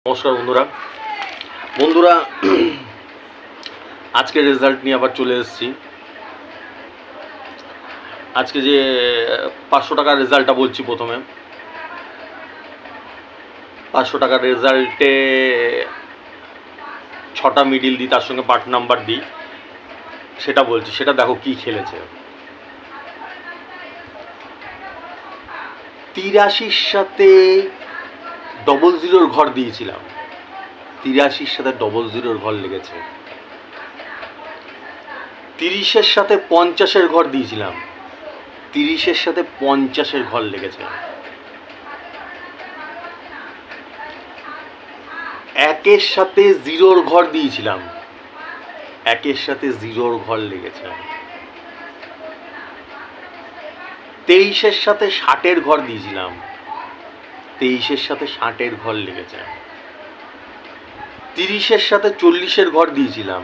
নমস্কার বন্ধুরা বন্ধুরা আজকে রেজাল্ট নিয়ে আবার চলে এসেছি। আজকে যে 500 টাকার রেজাল্টটা বলছি, প্রথমে 500 টাকার রেজাল্টে 6টা মিডিল দিই, তার সঙ্গে পার্ট নাম্বার দিই, সেটা বলছি। সেটা দেখো কি খেলেছে। 83 সাথে 00 ঘর দিয়েছিলাম, 83 সাথে 00 ঘর লেগেছে। 30 সাথে 50 ঘর দিয়েছিলাম, 30 সাথে 50 ঘর লেগেছে। 1 সাথে 0 ঘর দিয়েছিলাম, 1 সাথে 0 ঘর লেগেছে। 23 সাথে 60 ঘর দিয়েছিলাম, 23 সাথে 60 ঘর লেগেছে। 30 সাথে 40 ঘর দিয়েছিলাম,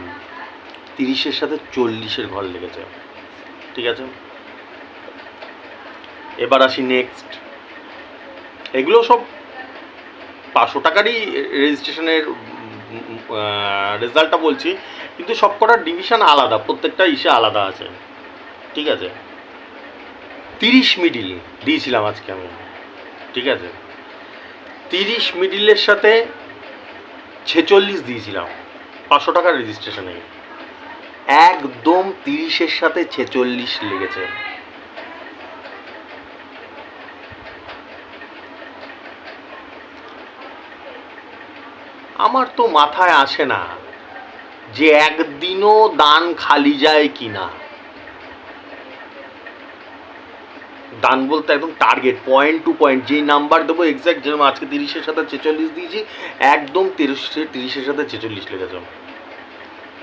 30 সাথে 40 ঘর লেগেছে। ঠিক আছে, এবার আসি নেক্সট। এগুলো সব 500 টাকারই রেজিস্ট্রেশনের রেজাল্টটা বলছি, কিন্তু সব কটার ডিভিশন আলাদা, প্রত্যেকটা ইসে আলাদা আছে। ঠিক আছে, 30 মিডিল দিয়েছিলাম আজকে আমি। ঠিক আছে, 30 মিডিলের সাথে 46 দিয়েছিলাম 500 টাকার রেজিস্ট্রেশনে। একদম 30 সাথে 46 লেগেছে। আমার তো মাথায় আসে না যে একদিনও দান খালি যায় কি না। দান বলতে একদম টার্গেট, পয়েন্ট টু পয়েন্ট, যেই নাম্বার দেবো এক্স্যাক্ট, যেরকম আজকে 30 সাথে 46 দিয়েছি, একদম 30 সাথে 46 লেগেছে।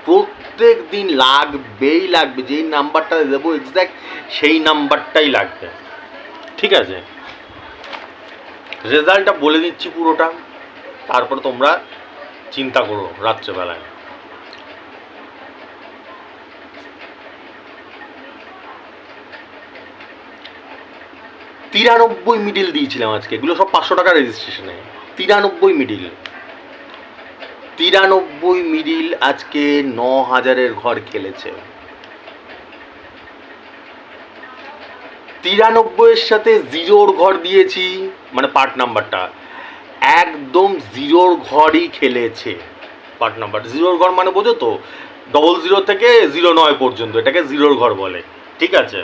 প্রত্যেক দিন লাগবেই লাগবে, যেই নাম্বারটা দেবো এক্স্যাক্ট সেই নাম্বারটাই লাগবে। ঠিক আছে, রেজাল্টটা বলে দিচ্ছি পুরোটা, তারপর তোমরা চিন্তা করো রাত্রেবেলায়। তিরানব্বই মিডিল দিয়েছিলাম আজকে, এগুলো সব 500 টাকা রেজিস্ট্রেশনে। 93 মিডিল, 93 মিডিল আজকে 9000 ঘর খেলেছে। 93 সাথে 0 ঘর দিয়েছি, মানে পার্ট নাম্বারটা একদম 0 ঘরই খেলেছে। পার্ট নাম্বার 0 ঘর মানে বোঝো তো, 00 থেকে 09 পর্যন্ত, এটাকে 0 ঘর বলে। ঠিক আছে,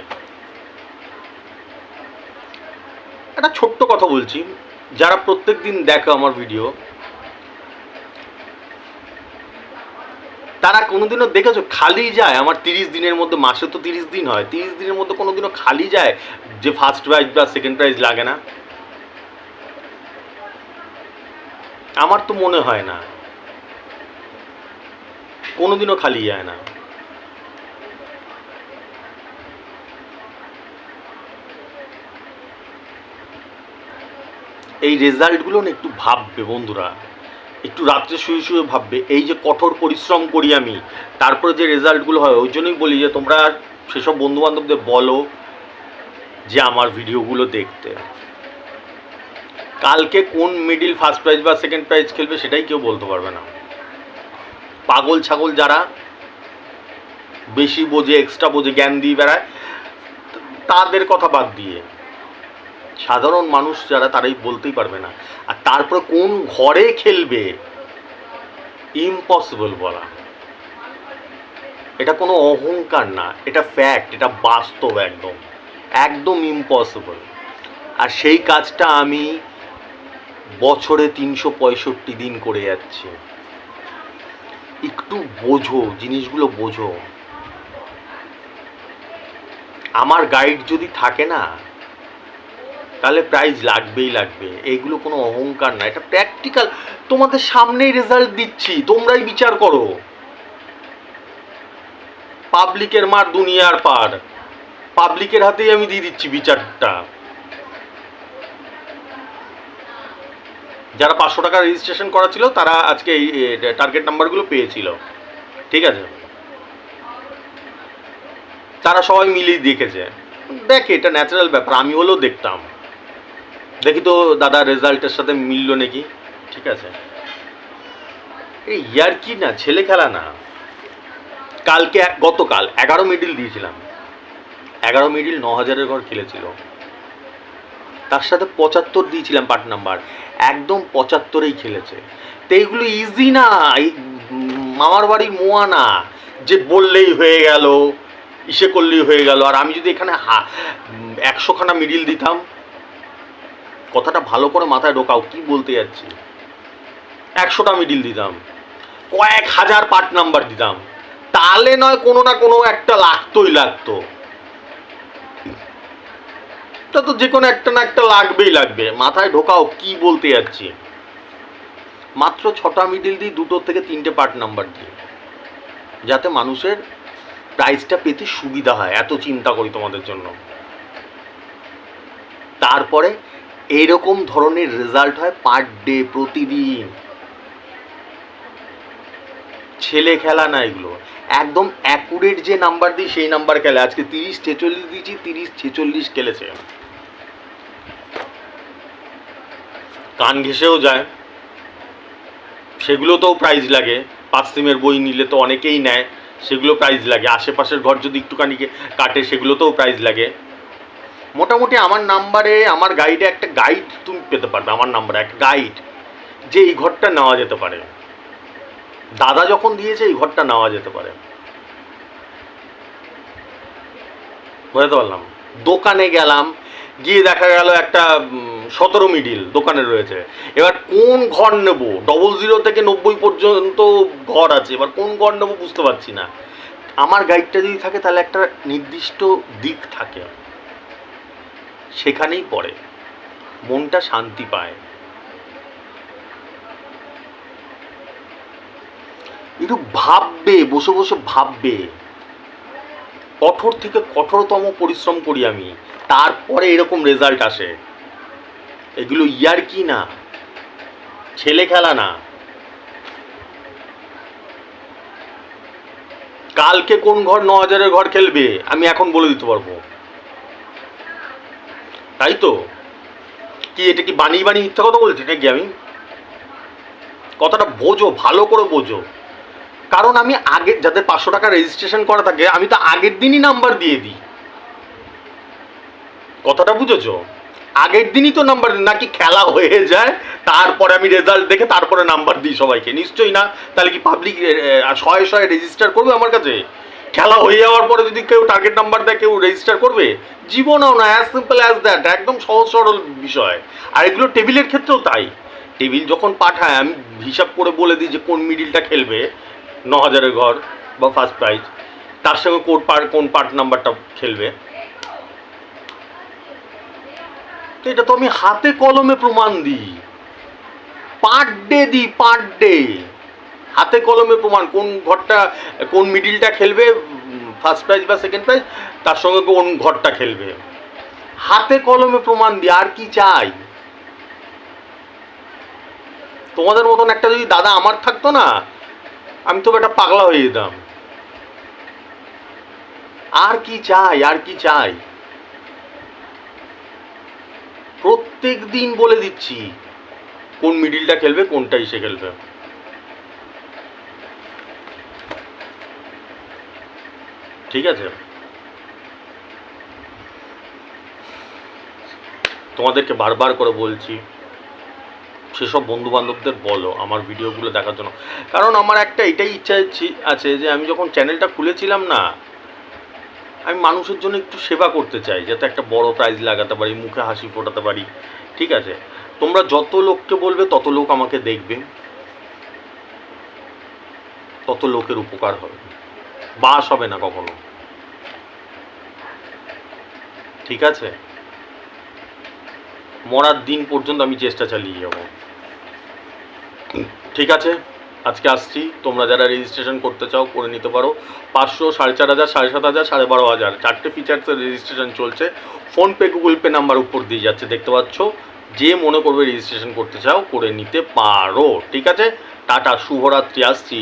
একটা ছোট্ট কথা বলছি, যারা প্রত্যেক দিন দেখো আমার ভিডিও, তারা কোনোদিনও দেখেছো খালি যায় আমার 30 দিনের মধ্যে? মাসে তো 30 দিন হয়, 30 দিনের মধ্যে কোনোদিনও খালি যায় যে ফার্স্ট প্রাইজ বা সেকেন্ড প্রাইজ লাগে না? আমার তো মনে হয় না, কোনোদিনও খালি যায় না। এই রেজাল্টগুলো না একটু ভাববে বন্ধুরা, একটু রাত্রে শুয়ে শুয়ে ভাববে। এই যে কঠোর পরিশ্রম করি আমি, তারপরে যে রেজাল্টগুলো হয়, ওই জন্যই বলি যে তোমরা সেসব বন্ধুবান্ধবদের বলো যে আমার ভিডিওগুলো দেখতে। কালকে কোন মিডিল ফার্স্ট প্রাইজ বা সেকেন্ড প্রাইজ খেলবে সেটাই কেউ বলতে পারবে না। পাগল ছাগল যারা বেশি বোঝে, এক্সট্রা বোঝে, জ্ঞান দিয়ে বেড়ায়, তাদের কথা বাদ দিয়ে সাধারণ মানুষ যারা, তারাই বলতেই পারবে না। আর তারপরে কোন ঘরে খেলবে, ইম্পসিবল বলা। এটা কোনো অহংকার না, এটা ফ্যাক্ট, এটা বাস্তব, একদম একদম ইম্পসিবল। আর সেই কাজটা আমি বছরে 365 দিন করে যাচ্ছি। একটু বোঝো, জিনিসগুলো বোঝো। আমার গাইড যদি থাকে না, তাহলে প্রাইজ লাগবেই লাগবে। এইগুলো কোনো অহংকার না, এটা প্র্যাকটিক্যাল। তোমাদের সামনেই রেজাল্ট দিচ্ছি, তোমরাই বিচার করো। পাবলিকের মার দুনিয়ার পার, পাবলিকের হাতেই আমি দিয়ে দিচ্ছি বিচারটা। যারা 500 টাকা রেজিস্ট্রেশন করা ছিল, তারা আজকে এই টার্গেট নাম্বারগুলো পেয়েছিল। ঠিক আছে, তারা সবাই মিলেই দেখেছে। দেখে, এটা ন্যাচারাল ব্যাপার, আমি হলেও দেখতাম। দেখি তো দাদা রেজাল্টের সাথে মিলল নাকি। ঠিক আছে, এই ইয়ার কি না, ছেলে খেলা না। গতকাল 11 মিডিল দিয়েছিলাম, 11 মিডিল 9000-এর ঘর খেলেছিল, তার সাথে 75 দিয়েছিলাম পার্ট নাম্বার, একদম 75-এই খেলেছে। তো এইগুলো ইজি না, মামার বাড়ির মোয়া না যে বললেই হয়ে গেল, ইসে করলেই হয়ে গেল। আর আমি যদি এখানে 100খানা মিডিল দিতাম, কথাটা ভালো করে মাথায় ঢোকাও, কি বলতে যাচ্ছি, 100টা মিডিল দিতাম, কয়েক হাজার পার্ট নাম্বার দিতাম, তাহলে নয় কোনো না কোনো একটা লাগতো। তা তো যে কোনো একটা না একটা লাগবে, মাথায় ঢোকাও কি বলতে যাচ্ছি। মাত্র 6টা মিডিল দিই, 2 থেকে 3টে পার্ট নাম্বার দিই, যাতে মানুষের প্রাইসটা পেতে সুবিধা হয়, এত চিন্তা করি তোমাদের জন্য। তারপরে এরকম ধরনের রেজাল্ট হয় পার ডে, প্রতিদিন। ছেলে খেলা না এগুলো, একদম অ্যাকুরেট যে নাম্বার দিই সেই নাম্বার খেলে। আজকে 30-46 দিয়েছি, 30-46 খেলেছে। কান ঘেঁষেও যায়, সেগুলোতেও প্রাইজ লাগে। 5 সিমের বই নিলে তো অনেকেই নেয়, সেগুলো প্রাইজ লাগে। আশেপাশের ঘর যদি একটুখানি কাটে, সেগুলোতেও প্রাইজ লাগে। মোটামুটি আমার নাম্বারে, আমার গাইডে একটা গাইড তুমি পেতে পারবে, আমার নাম্বারে একটা গাইড, যে এই ঘরটা নেওয়া যেতে পারে। দাদা যখন দিয়েছে এই ঘরটা নেওয়া যেতে পারে, বুঝতে পারলাম। দোকানে গেলাম, গিয়ে দেখা গেল একটা 17 মিডিল দোকানে রয়েছে। এবার কোন ঘর নেব, 00 থেকে 90 পর্যন্ত ঘর আছে, এবার কোন ঘর নেব বুঝতে পারছি না। আমার গাইডটা যদি থাকে তাহলে একটা নির্দিষ্ট দিক থাকে, সেখানেই পড়ে, মনটা শান্তি পায়। একটু ভাববে, বসে বসে ভাববে। কঠোর থেকে কঠোরতম পরিশ্রম করি আমি, তারপরে এরকম রেজাল্ট আসে। এগুলো ইয়ার কি না, ছেলে খেলা না। কালকে কোন ঘর 9000-এর ঘর খেলবে আমি এখন বলে দিতে পারবো, তাই তো? কি এটা কি বানিয়ে মিথ্যা কথা বলছি নাকি আমি? কথাটা বোঝো, ভালো করে বোঝো। কারণ আমি আগে, যাদের 500 টাকা রেজিস্ট্রেশন করা থাকে, আমি তো আগের দিনই নাম্বার দিয়ে দিই। কথাটা বুঝেছো? আগের দিনই তো নাম্বার, নাকি খেলা হয়ে যায় তারপরে আমি রেজাল্ট দেখে তারপরে নাম্বার দিই সবাইকে? নিশ্চয়ই না। তাহলে কি পাবলিক 100 রেজিস্টার করবে আমার কাছে? খেলা হয়ে যাওয়ার পরে যদি কেউ টার্গেট নাম্বার দেয়, কেউ রেজিস্টার করবে? জীবনেও না। অ্যাজ সিম্পল অ্যাজ দ্যাট, একদম সহজ সরল বিষয়। আর এগুলো টেবিলের ক্ষেত্রেও তাই। টেবিল যখন পাঠায়, আমি হিসাব করে বলে দিই যে কোন মিডিলটা খেলবে 9000-এর ঘর বা ফার্স্ট প্রাইজ, তার সঙ্গে কোন পার্ট নাম্বারটা খেলবে। তো এটা তো আমি হাতে কলমে প্রমাণ দিই, পার ডে দিই, পার ডে হাতে কলমে প্রমাণ। কোন ঘরটা, কোন মিডিলটা খেলবে ফার্স্ট প্রাইজ বা সেকেন্ড প্রাইজ, তার সঙ্গে কোন ঘরটা খেলবে, হাতে কলমে প্রমাণ দিই। আর কি চাই? তোমাদের মতন একটা যদি দাদা আমার থাকতো না, আমি তো একটা পাগলা হয়ে যেতাম। আর কি চাই, আর কি চাই? প্রত্যেক দিন বলে দিচ্ছি কোন মিডিলটা খেলবে, কোনটা এসে খেলবে। ঠিক আছে? তোমাদেরকে বারবার করে বলছি, সেসব বন্ধু বান্ধবদের বলো আমার ভিডিওগুলো দেখার জন্য। কারণ আমার একটা এটাই ইচ্ছা আছে যে আমি যখন চ্যানেলটা খুলেছিলাম না, আমি মানুষের জন্য একটু সেবা করতে চাই, যাতে একটা বড় প্রাইজ লাগাতে পারি, মুখে হাসি ফোটাতে পারি। ঠিক আছে? তোমরা যত লোককে বলবে তত লোক আমাকে দেখবে, তত লোকের উপকার হবে, বাস হবে না কখনো। ঠিক আছে? মরার দিন পর্যন্ত আমি চেষ্টা চালিয়ে যাব। ঠিক আছে? আজকে আসছি, তোমরা যারা রেজিস্ট্রেশন করতে চাও করে নিতে পারো। 500, 4500, 7500, 12500 4টে ফিচার্সের রেজিস্ট্রেশন চলছে। ফোনপে, গুগল পে নাম্বার উপর দিয়ে যাচ্ছে, দেখতে পাচ্ছ। যে মনে করবে রেজিস্ট্রেশন করতে চাও করে নিতে পারো। ঠিক আছে? টাটা, শুভরাত্রি, আসছি।